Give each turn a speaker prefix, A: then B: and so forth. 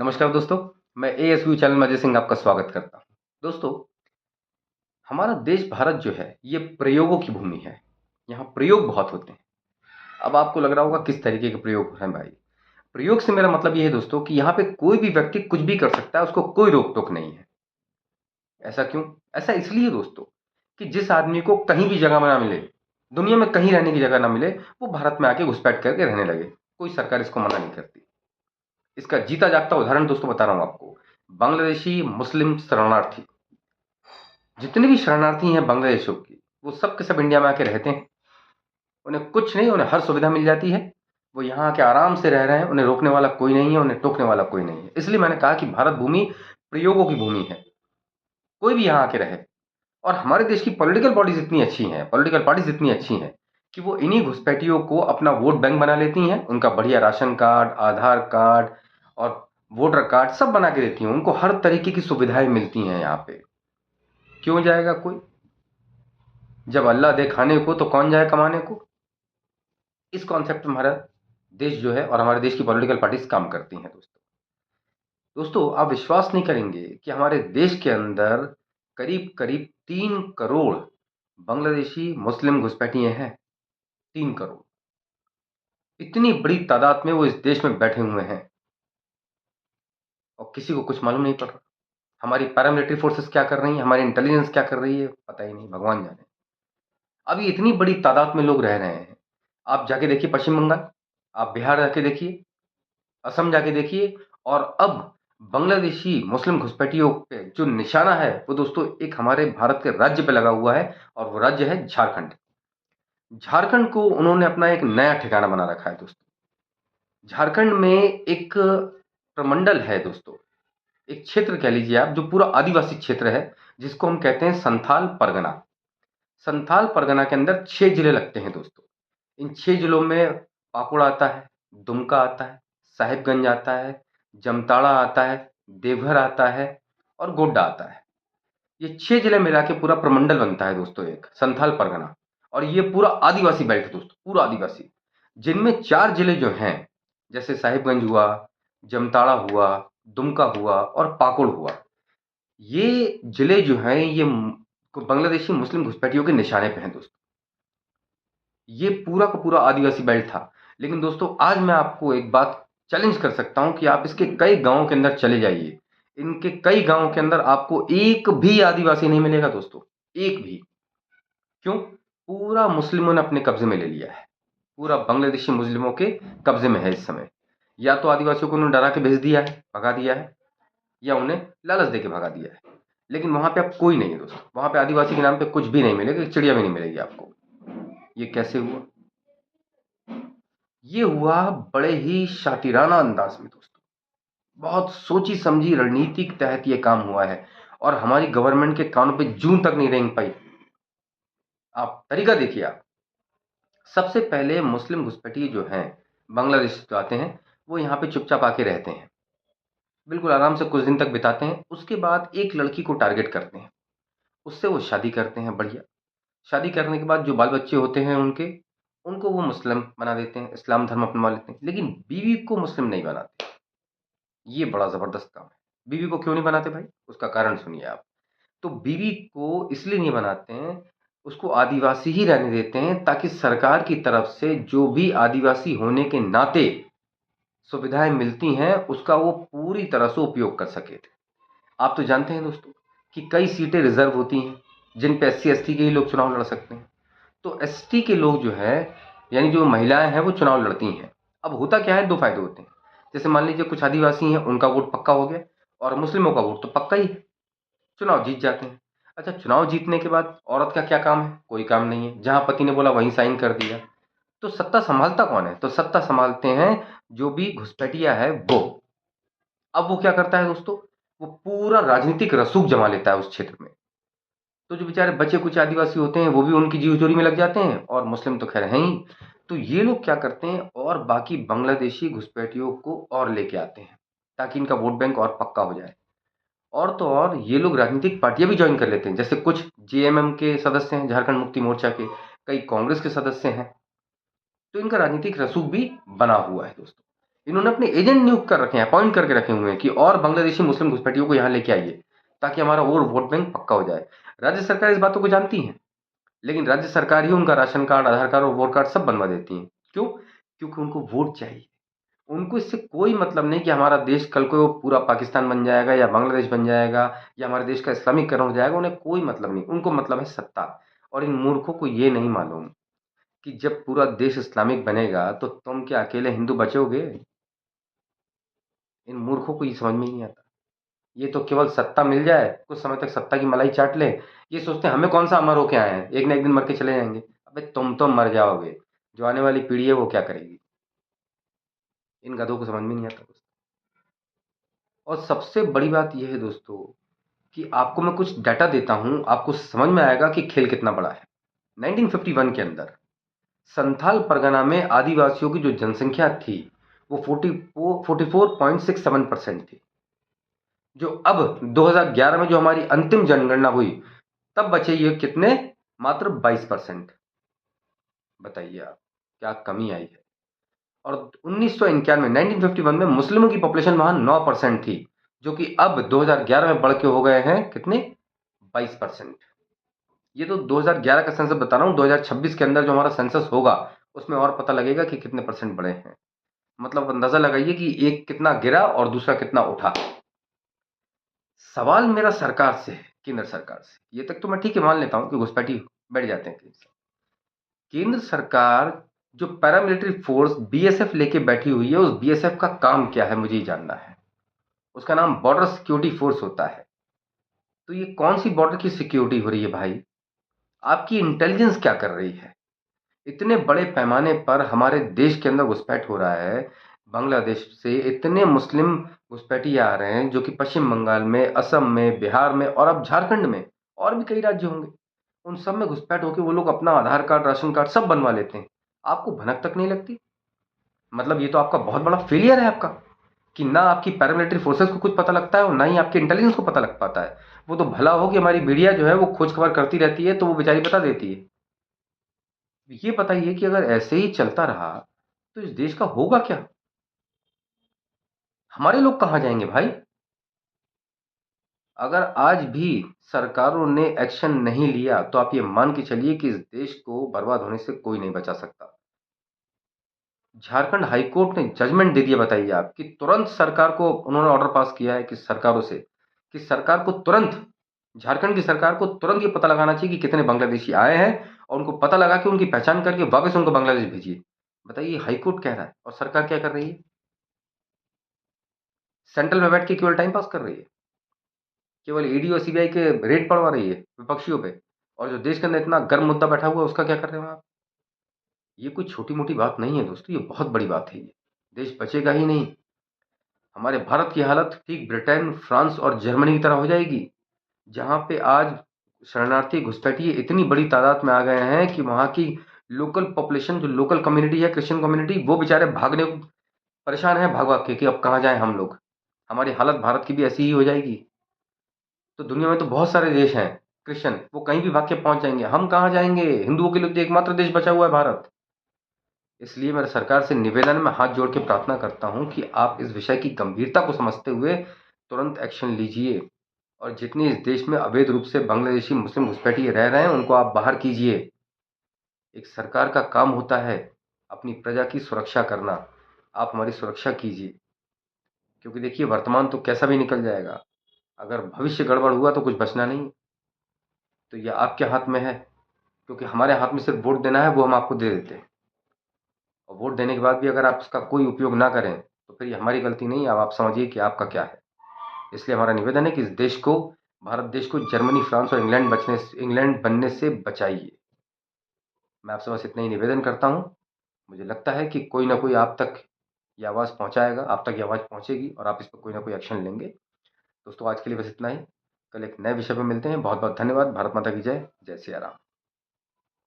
A: नमस्कार दोस्तों, मैं एएसयू चैनल में अजय सिंह आपका स्वागत करता हूँ। दोस्तों, हमारा देश भारत जो है, ये प्रयोगों की भूमि है। यहाँ प्रयोग बहुत होते हैं। अब आपको लग रहा होगा किस तरीके के प्रयोग हैं भाई? प्रयोग से मेरा मतलब ये है दोस्तों कि यहाँ पे कोई भी व्यक्ति कुछ भी कर सकता है, उसको कोई रोक-टोक नहीं है। ऐसा क्यों? ऐसा इसलिए दोस्तों कि जिस आदमी को कहीं भी जगह ना मिले, दुनिया में कहीं रहने की जगह ना मिले, वो भारत में आके घुसपैठ करके रहने लगे। कोई सरकार इसको मना नहीं करती। इसका जीता जागता उदाहरण दोस्तों बता रहा हूँ आपको। बांग्लादेशी मुस्लिम शरणार्थी, जितने भी शरणार्थी हैं बांग्लादेशों की, वो सब के सब इंडिया में आके रहते हैं। उन्हें कुछ नहीं, उन्हें हर सुविधा मिल जाती है। वो यहाँ आके आराम से रह रहे हैं, उन्हें रोकने वाला कोई नहीं है, उन्हें टोकने वाला कोई नहीं है। इसलिए मैंने कहा कि भारत भूमि प्रयोगों की भूमि है। कोई भी यहाँ आके रहे। और हमारे देश की पॉलिटिकल बॉडीज इतनी अच्छी हैं, पॉलिटिकल पार्टीज इतनी अच्छी हैं कि वो इन्हीं घुसपैठियों को अपना वोट बैंक बना लेती हैं। उनका बढ़िया राशन कार्ड, आधार कार्ड और वोटर कार्ड सब बना के देती हैं। उनको हर तरीके की सुविधाएं मिलती हैं यहाँ पे। क्यों जाएगा कोई? जब अल्लाह दे खाने को तो कौन जाए कमाने को? इस कॉन्सेप्ट में हमारा देश जो है और हमारे देश की पॉलिटिकल पार्टीज काम करती हैं दोस्तों। दोस्तों, आप विश्वास नहीं करेंगे कि हमारे देश के अंदर करीब-करीब 3 करोड़ बांग्लादेशी मुस्लिम घुसपैठिए हैं। 3 करोड़। इतनी बड़ी तादाद में वो इस देश में बैठे हुए हैं और किसी को कुछ मालूम नहीं पड़ रहा। हमारी पैरामिलिट्री फोर्सेस क्या कर रही हैं, हमारी इंटेलिजेंस क्या कर रही है, पता ही नहीं, भगवान जाने। अभी इतनी बड़ी तादाद में लोग रह रहे हैं। आप जाके देखिए पश्चिम बंगाल, आप बिहार जाके देखिए, असम जाके देखिए। और अब बांग्लादेशी मुस्लिम घुसपैठियों पे जो निशाना है, वो दोस्तों एक हमारे भारत के राज्य पे लगा हुआ है और वो राज्य है झारखंड। झारखंड को उन्होंने अपना एक नया ठिकाना बना रखा है दोस्तों। झारखंड में एक प्रमंडल है दोस्तों, एक क्षेत्र कह लीजिए आप, जो पूरा आदिवासी क्षेत्र है, जिसको हम कहते हैं संथाल परगना। संथाल परगना के अंदर 6 जिले लगते हैं दोस्तों। इन 6 जिलों में पाकुड़ आता है, दुमका आता है, साहिबगंज आता है, जामताड़ा आता है, देवघर आता है और गोड्डा आता है। ये 6 जिले मिला के पूरा प्रमंडल बनता है दोस्तों एक संथाल परगना। और ये पूरा आदिवासी बेल्ट है दोस्तों, पूरा आदिवासी। जिनमें 4 जिले जो हैं, जैसे साहिबगंज हुआ, जामताड़ा हुआ, दुमका हुआ और पाकुड़ हुआ। ये जिले जो हैं, ये बांग्लादेशी मुस्लिम घुसपैठियों के निशाने पे हैं दोस्तों। ये पूरा का पूरा आदिवासी बेल्ट था। लेकिन दोस्तों, आज मैं आपको एक बात चैलेंज कर सकता हूँ कि आप इसके कई गाँवों के अंदर चले जाइए। इनके कई गाँवों के अंदर आपको एक भी आदिवासी नहीं मिलेगा दोस्तों, एक भी। क्यों? पूरा मुस्लिमों ने अपने कब्ज़े में ले लिया है। पूरा बांग्लादेशी मुस्लिमों के कब्ज़े में है इस समय। या तो आदिवासियों को उन्होंने डरा के भेज दिया है, भगा दिया है, या उन्हें लालच देके भगा दिया है। लेकिन वहाँ पे अब कोई नहीं है दोस्तों। वहाँ पे आदिवासी के नाम पे कुछ भी नहीं मिलेगा, एक चिड़िया भी नहीं मिलेगी आपको। ये कैसे हुआ? ये हुआ बड़े ही शातिराना अंदाज में दोस्तों। बहुत सोची समझी रणनीति के तहत ये काम हुआ है और हमारी गवर्नमेंट के कानों पे जूं तक नहीं रेंग पाई। आप तरीका देखिए आप। सबसे पहले मुस्लिम घुसपैठिए जो हैं, बांग्लादेश से आते हैं, वो यहाँ पे चुपचाप आके रहते हैं। बिल्कुल आराम से कुछ दिन तक बिताते हैं। उसके बाद एक लड़की को टारगेट करते हैं। उससे वो शादी करते हैं बढ़िया। शादी करने के बाद जो बाल-बच्चे होते हैं उनके, उनको वो मुस्लिम बना देते हैं, इस्लाम धर्म अपना लेते हैं। लेकिन बीवी को मुस्लिम नहीं बनाते। ये बड़ा ज़बरदस्त काम है। बीवी को क्यों नहीं बनाते भाई? उसका कारण सुनिए आप। तो बीवी को इसलिए नहीं बनाते हैं, उसको आदिवासी ही रहने देते हैं ताकि सरकार की तरफ से जो भी आदिवासी होने के नाते सुविधाएँ मिलती हैं, उसका वो पूरी तरह से उपयोग कर सके। आप तो जानते हैं दोस्तों कि कई सीटें रिज़र्व होती हैं, जिन पे एससी-एसटी के ही लोग चुनाव लड़ सकते हैं। तो एसटी के लोग जो है, यानी जो महिलाएँ हैं, वो चुनाव लड़ती हैं। अब होता क्या है, 2 फ़ायदे होते हैं। जैसे मान लीजिए कुछ आदिवासी हैं, उनका वोट पक्का हो गया और मुस्लिमों का वोट तो पक्का ही है, चुनाव जीत जाते हैं। अच्छा, चुनाव जीतने के बाद औरत का क्या काम है? कोई काम नहीं है। जहाँ पति ने बोला वहीं साइन कर दिया। तो सत्ता सँभालता कौन है? तो सत्ता सँभालते हैं जो भी घुसपैठिया है वो। अब वो क्या करता है दोस्तों? वो पूरा राजनीतिक रसूख जमा लेता है उस क्षेत्र में। तो जो बेचारे बचे-कुचे आदिवासी होते हैं, वो भी उनकी जीव-चोरी में लग जाते हैं और मुस्लिम तो ख़ैर हैं ही। तो ये लोग क्या करते हैं और बाकी बांग्लादेशी घुसपैठियों को और लेके आते हैं, ताकि इनका वोट बैंक और पक्का हो जाए। और तो और ये लोग राजनीतिक पार्टियाँ भी जॉइन कर लेते हैं। जैसे कुछ जेएमएम के सदस्य हैं, झारखंड मुक्ति मोर्चा के, कई कांग्रेस के सदस्य हैं। तो इनका राजनीतिक रसूख भी बना हुआ है दोस्तों। इन्होंने अपने एजेंट नियुक्त कर रखे हैं, अपॉइंट करके रखे हुए हैं कि और बांग्लादेशी मुस्लिम घुसपैठियों को यहाँ लेके आइए, ताकि हमारा और वोट बैंक पक्का हो जाए। राज्य सरकार इस बातों को जानती है, लेकिन राज्य सरकार ही उनका राशन कार्ड, आधार कार्ड और वोट कार्ड सब बनवा देती है। क्यों? क्योंकि उनको वोट चाहिए। उनको इससे कोई मतलब नहीं कि हमारा देश कल को पूरा पाकिस्तान बन जाएगा या बांग्लादेश बन जाएगा या हमारे देश का इस्लामीकरण हो जाएगा, उन्हें कोई मतलब नहीं। उनको मतलब है सत्ता। और इन मूर्खों को ये नहीं मालूम कि जब पूरा देश इस्लामिक बनेगा तो तुम क्या अकेले हिंदू बचोगे? इन मूर्खों को ये समझ में ही नहीं आता। ये तो केवल सत्ता मिल जाए, कुछ समय तक सत्ता की मलाई चाट ले। ये सोचते हैं हमें कौन सा अमर होके आए हैं, एक ना एक दिन मर के चले जाएंगे। अबे तुम तो मर जाओगे, जो आने वाली पीढ़ी है वो क्या करेगी? इन गधों को समझ में नहीं आता दोस्तों। और सबसे बड़ी बात यह है दोस्तों कि आपको मैं कुछ डाटा देता हूं, आपको समझ में आएगा कि खेल कितना बड़ा है। 1951 के अंदर संथाल परगना में आदिवासियों की जो जनसंख्या थी वो 44.67% थी। जो अब 2011 में जो हमारी अंतिम जनगणना हुई तब बचे ये कितने? मात्र 22%। बताइए आप, क्या कमी आई है? और 1991 1951 में मुस्लिमों की पॉपुलेशन वहां 9% थी, जो कि अब 2011 में बढ़ के हो गए हैं कितने? 22%। ये तो 2011 का सेंसस बता रहा हूँ। 2026 के अंदर जो हमारा सेंसस होगा उसमें और पता लगेगा कि कितने परसेंट बढ़े हैं। मतलब अंदाजा लगाइए कि एक कितना गिरा और दूसरा कितना उठा। सवाल मेरा सरकार से है, केंद्र सरकार से। ये तक तो मैं ठीक है मान लेता हूँ कि घुसपैठी बैठ जाते हैं। केंद्र सरकार जो पैरामिलिट्री फोर्स बीएसएफ लेके बैठी हुई है, उस बीएसएफ का काम क्या है मुझे ही जानना है। उसका नाम बॉर्डर सिक्योरिटी फोर्स होता है। तो ये कौन सी बॉर्डर की सिक्योरिटी हो रही है भाई? आपकी इंटेलिजेंस क्या कर रही है? इतने बड़े पैमाने पर हमारे देश के अंदर घुसपैठ हो रहा है। बांग्लादेश से इतने मुस्लिम घुसपैठिए आ रहे हैं, जो कि पश्चिम बंगाल में, असम में, बिहार में और अब झारखंड में और भी कई राज्य होंगे। उन सब में घुसपैठ होकर वो लोग अपना आधार कार्ड, राशन कार्ड सब बनवा लेते हैं। आपको भनक तक नहीं लगती? मतलब ये तो आपका बहुत बड़ा फेलियर है आपका, कि ना आपकी पैरामिलिट्री फोर्सेस को कुछ पता लगता है और ना ही आपके इंटेलिजेंस को पता लग पाता है। वो तो भला हो कि हमारी मीडिया जो है वो खोज खबर करती रहती है, तो वो बेचारी बता देती है। ये बताइए कि अगर ऐसे ही चलता रहा तो इस देश का होगा क्या? हमारे लोग कहाँ जाएंगे भाई? अगर आज भी सरकारों ने एक्शन नहीं लिया तो आप ये मान के चलिए कि इस देश को बर्बाद होने से कोई नहीं बचा सकता। झारखंड हाईकोर्ट ने जजमेंट दे दिया, बताइए आप, कि तुरंत सरकार को उन्होंने ऑर्डर पास किया है कि सरकारों से, कि सरकार को तुरंत, झारखंड की सरकार को तुरंत ये पता लगाना चाहिए कि कितने बांग्लादेशी आए हैं और उनको पता लगा के उनकी पहचान करके वापस उनको बांग्लादेश भेजिए। बताइए, हाईकोर्ट कह रहा है और सरकार क्या कर रही है? सेंट्रल में बैठ के केवल टाइम पास कर रही है, केवल ईडी और सीबीआई के रेड पड़वा रही है विपक्षियों पे। और जो देश के अंदर इतना गर्म मुद्दा बैठा हुआ है उसका क्या कर रहे हो आप? ये कोई छोटी मोटी बात नहीं है दोस्तों, ये बहुत बड़ी बात है। ये देश बचेगा ही नहीं। हमारे भारत की हालत ठीक ब्रिटेन, फ्रांस और जर्मनी की तरह हो जाएगी, जहां पे आज शरणार्थी, घुसपैठिए इतनी बड़ी तादाद में आ गए हैं कि वहां की लोकल पॉपुलेशन, जो लोकल कम्युनिटी है, क्रिश्चियन कम्युनिटी, वो बेचारे भागने को परेशान है, भाग भाग के कि अब कहाँ जाएं हम लोग। हमारी हालत भारत की भी ऐसी ही हो जाएगी। तो दुनिया में तो बहुत सारे देश हैं क्रिश्चियन, वो कहीं भी भाग के पहुंच जाएंगे, हम कहाँ जाएंगे? हिंदुओं के लिए तो एकमात्र देश बचा हुआ है भारत। इसलिए मैं सरकार से निवेदन में हाथ जोड़ के प्रार्थना करता हूं कि आप इस विषय की गंभीरता को समझते हुए तुरंत एक्शन लीजिए और जितने इस देश में अवैध रूप से बांग्लादेशी मुस्लिम घुसपैठिए रह रहे हैं उनको आप बाहर कीजिए। एक सरकार का काम होता है अपनी प्रजा की सुरक्षा करना। आप हमारी सुरक्षा कीजिए, क्योंकि देखिए वर्तमान तो कैसा भी निकल जाएगा, अगर भविष्य गड़बड़ हुआ तो कुछ बचना नहीं। तो यह आपके हाथ में है, क्योंकि हमारे हाथ में सिर्फ वोट देना है, वो हम आपको दे देते हैं। और वोट देने के बाद भी अगर आप उसका कोई उपयोग ना करें तो फिर ये हमारी गलती नहीं है। अब आप समझिए कि आपका क्या है। इसलिए हमारा निवेदन है कि इस देश को, भारत देश को जर्मनी, फ्रांस और इंग्लैंड बनने से बचाइए। मैं आपसे बस इतना ही निवेदन करता हूँ। मुझे लगता है कि कोई ना कोई आप तक ये आवाज़ पहुँचाएगा, आप तक ये आवाज़ पहुँचेगी और आप इस पर कोई ना कोई एक्शन लेंगे। दोस्तों आज के लिए बस इतना ही। कल एक नए विषय पर मिलते हैं। बहुत बहुत धन्यवाद। भारत माता की जय। जय सिया राम।